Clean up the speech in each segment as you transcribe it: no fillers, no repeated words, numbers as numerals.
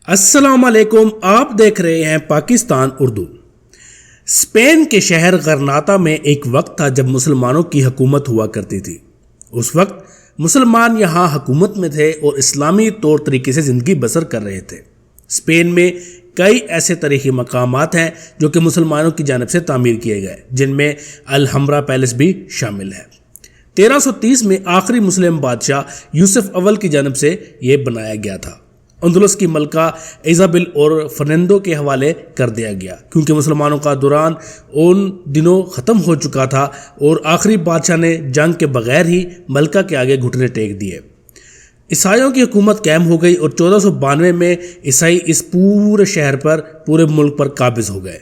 السلام علیکم، آپ دیکھ رہے ہیں پاکستان اردو۔ اسپین کے شہر غرناطہ میں ایک وقت تھا جب مسلمانوں کی حکومت ہوا کرتی تھی۔ اس وقت مسلمان یہاں حکومت میں تھے اور اسلامی طور طریقے سے زندگی بسر کر رہے تھے۔ اسپین میں کئی ایسے تاریخی مقامات ہیں جو کہ مسلمانوں کی جانب سے تعمیر کیے گئے، جن میں الحمرا پیلس بھی شامل ہے۔ 1330 میں آخری مسلم بادشاہ یوسف اول کی جانب سے یہ بنایا گیا تھا۔ اندلس کی ملکہ ایزابل اور فرنینڈو کے حوالے کر دیا گیا کیونکہ مسلمانوں کا دوران ان دنوں ختم ہو چکا تھا اور آخری بادشاہ نے جنگ کے بغیر ہی ملکہ کے آگے گھٹنے ٹیک دیے۔ عیسائیوں کی حکومت قائم ہو گئی اور 1492 میں عیسائی اس پورے شہر پر، پورے ملک پر قابض ہو گئے۔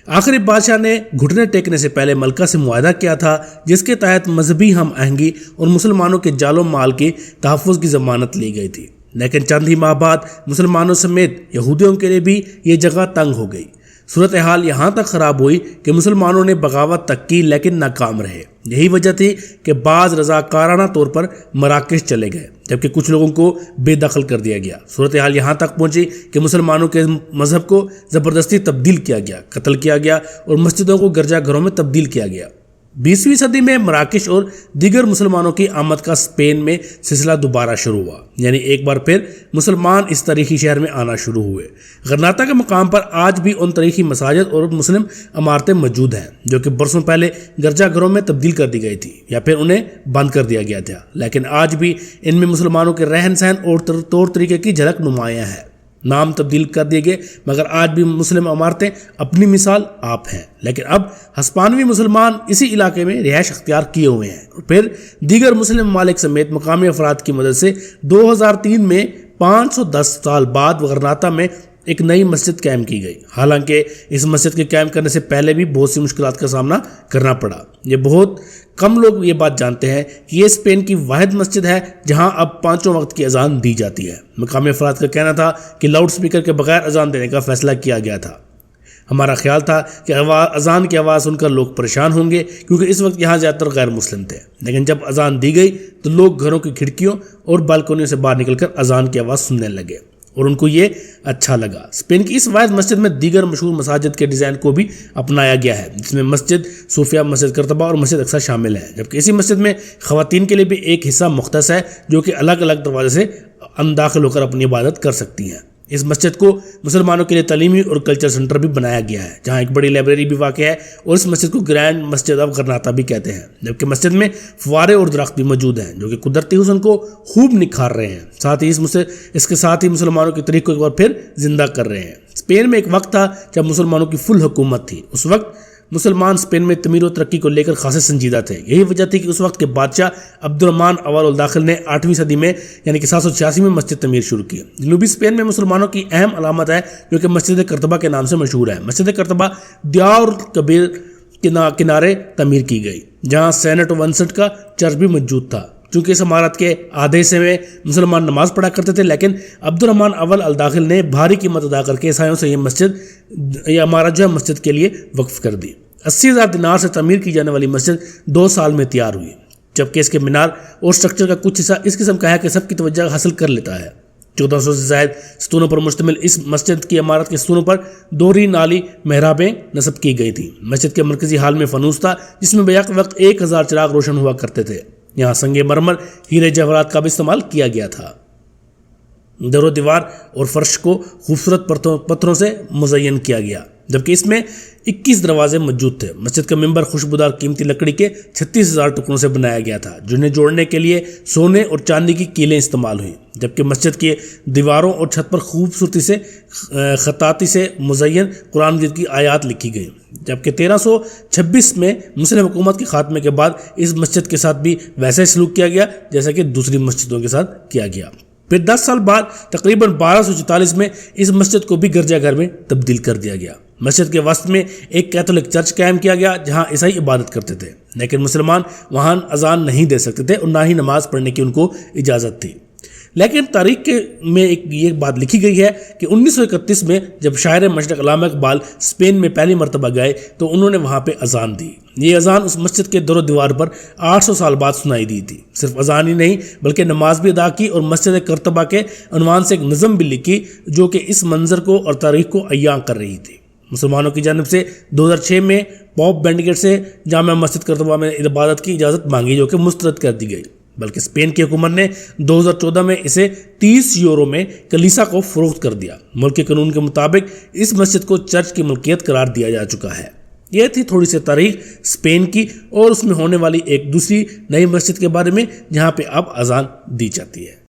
آخری بادشاہ نے گھٹنے ٹیکنے سے پہلے ملکہ سے معاہدہ کیا تھا جس کے تحت مذہبی ہم آہنگی اور مسلمانوں کے جال و مال کی تحفظ کی ضمانت لی گئی تھی، لیکن چند ہی ماہ بعد مسلمانوں سمیت یہودیوں کے لیے بھی یہ جگہ تنگ ہو گئی۔ صورتحال یہاں تک خراب ہوئی کہ مسلمانوں نے بغاوت تک کی لیکن ناکام رہے۔ یہی وجہ تھی کہ بعض رضاکارانہ طور پر مراکش چلے گئے جبکہ کچھ لوگوں کو بے دخل کر دیا گیا۔ صورتحال یہاں تک پہنچی کہ مسلمانوں کے مذہب کو زبردستی تبدیل کیا گیا، قتل کیا گیا اور مسجدوں کو گرجا گھروں میں تبدیل کیا گیا۔ 20ویں صدی میں مراکش اور دیگر مسلمانوں کی آمد کا اسپین میں سلسلہ دوبارہ شروع ہوا، یعنی ایک بار پھر مسلمان اس تاریخی شہر میں آنا شروع ہوئے۔ غرناطہ کے مقام پر آج بھی ان تاریخی مساجد اور مسلم عمارتیں موجود ہیں جو کہ برسوں پہلے گرجا گھروں میں تبدیل کر دی گئی تھی یا پھر انہیں بند کر دیا گیا تھا، لیکن آج بھی ان میں مسلمانوں کے رہن سہن اور طور طریقے کی جھلک نمایاں ہے۔ نام تبدیل کر دیے گئے مگر آج بھی مسلم عمارتیں اپنی مثال آپ ہیں، لیکن اب ہسپانوی مسلمان اسی علاقے میں رہائش اختیار کیے ہوئے ہیں اور پھر دیگر مسلم ممالک سمیت مقامی افراد کی مدد سے 2003 میں 510 سال بعد غرناطہ میں ایک نئی مسجد قائم کی گئی۔ حالانکہ اس مسجد کے قائم کرنے سے پہلے بھی بہت سی مشکلات کا سامنا کرنا پڑا۔ یہ بہت کم لوگ یہ بات جانتے ہیں کہ یہ اسپین کی واحد مسجد ہے جہاں اب 5 وقت کی اذان دی جاتی ہے۔ مقامی افراد کا کہنا تھا کہ لاؤڈ سپیکر کے بغیر اذان دینے کا فیصلہ کیا گیا تھا۔ ہمارا خیال تھا کہ اذان کی آواز سن کر لوگ پریشان ہوں گے کیونکہ اس وقت یہاں زیادہ تر غیر مسلم تھے، لیکن جب اذان دی گئی تو لوگ گھروں کی کھڑکیوں اور بالکنیوں سے باہر نکل کر اذان کی آواز سننے لگے اور ان کو یہ اچھا لگا۔ اسپین کی اس واحد مسجد میں دیگر مشہور مساجد کے ڈیزائن کو بھی اپنایا گیا ہے جس میں مسجد صوفیہ، مسجد قرطبہ اور مسجد اقصی شامل ہیں، جبکہ اسی مسجد میں خواتین کے لیے بھی ایک حصہ مختص ہے جو کہ الگ الگ دروازے سے داخل ہو کر اپنی عبادت کر سکتی ہیں۔ اس مسجد کو مسلمانوں کے لیے تعلیمی اور کلچر سینٹر بھی بنایا گیا ہے جہاں ایک بڑی لائبریری بھی واقع ہے اور اس مسجد کو گرینڈ مسجد آف غرناطہ بھی کہتے ہیں، جبکہ مسجد میں فوارے اور درخت بھی موجود ہیں جو کہ قدرتی حسن کو خوب نکھار رہے ہیں، ساتھ ہی اس کے ساتھ ہی مسلمانوں کی تاریخ کو ایک بار پھر زندہ کر رہے ہیں۔ اسپین میں ایک وقت تھا جب مسلمانوں کی فل حکومت تھی۔ اس وقت مسلمان اسپین میں تعمیر و ترقی کو لے کر خاصے سنجیدہ تھے۔ یہی وجہ تھی کہ اس وقت کے بادشاہ عبد الرحمن اول الداخل نے 8ویں صدی میں یعنی کہ 786 میں مسجد تعمیر شروع کی۔ جنوبی اسپین میں مسلمانوں کی اہم علامت ہے جو کہ مسجد قرطبہ کے نام سے مشہور ہے۔ مسجد قرطبہ دیار کبیر کنارے تعمیر کی گئی جہاں سینٹ ونسنٹ کا چرچ بھی موجود تھا۔ چونکہ اس عمارت کے آدھے حصے میں مسلمان نماز پڑھا کرتے تھے، لیکن عبد الرحمن اول الداخل نے بھاری قیمت ادا کر کے عیسائیوں سے یہ عمارت جو ہے مسجد کے لیے وقف کر دی۔ 80,000 دینار سے تعمیر کی جانے والی مسجد 2 سال میں تیار ہوئی، جبکہ اس کے مینار اور سٹرکچر کا کچھ حصہ اس قسم کا ہے کہ سب کی توجہ حاصل کر لیتا ہے۔ 1400 سے زائد ستونوں پر مشتمل اس مسجد کی عمارت کے ستونوں پر دوہری نالی محرابیں نصب کی گئی تھیں۔ مسجد کے مرکزی حال میں فانوس تھا جس میں بیک وقت 1000 چراغ روشن ہوا کرتے تھے۔ یہاں سنگ مرمر، ہیرے جواہرات کا بھی استعمال کیا گیا تھا۔ در و دیوار اور فرش کو خوبصورت پتھروں سے مزین کیا گیا، جبکہ اس میں 21 دروازے موجود تھے۔ مسجد کا ممبر خوشبودار قیمتی لکڑی کے 36,000 ٹکڑوں سے بنایا گیا تھا جنہیں جوڑنے کے لیے سونے اور چاندی کی کیلیں استعمال ہوئیں، جبکہ مسجد کی دیواروں اور چھت پر خوبصورتی سے خطاطی سے مزین قرآن مجید کی آیات لکھی گئیں۔ جبکہ 1326 میں مسلم حکومت کے خاتمے کے بعد اس مسجد کے ساتھ بھی ویسا ہی سلوک کیا گیا جیسا کہ دوسری مسجدوں کے ساتھ کیا گیا۔ پھر 10 سال بعد تقریباً 1244 میں اس مسجد کو بھی گرجا گھر میں تبدیل کر دیا گیا۔ مسجد کے وسط میں ایک کیتھولک چرچ قائم کیا گیا جہاں عیسائی عبادت کرتے تھے، لیکن مسلمان وہاں اذان نہیں دے سکتے تھے اور نہ ہی نماز پڑھنے کی ان کو اجازت تھی۔ لیکن تاریخ میں یہ بات لکھی گئی ہے کہ 1931 میں جب شاعر مشرق علامہ اقبال اسپین میں پہلی مرتبہ گئے تو انہوں نے وہاں پہ اذان دی. یہ اذان اس مسجد کے در و دیوار پر 800 سال بعد سنائی دی تھی. صرف اذان ہی نہیں بلکہ نماز بھی ادا کی اور مسجد کرتبہ کے عنوان سے ایک نظم بھی لکھی جو کہ اس منظر کو اور تاریخ کو عیاں کر رہی تھی. مسلمانوں کی جانب سے 2006 میں پوپ بینڈیکٹ سے جامع مسجد کرتبہ میں عبادت کی اجازت مانگی جو کہ مسترد کر دی گئی، بلکہ اسپین کی حکومت نے 2014 میں اسے 30 یورو میں کلیسا کو فروخت کر دیا. ملک کے قانون کے مطابق اس مسجد کو چرچ کی ملکیت قرار دیا جا چکا ہے. یہ تھی تھوڑی سی تاریخ اسپین کی اور اس میں ہونے والی ایک دوسری نئی مسجد کے بارے میں جہاں پہ اب اذان دی جاتی ہے.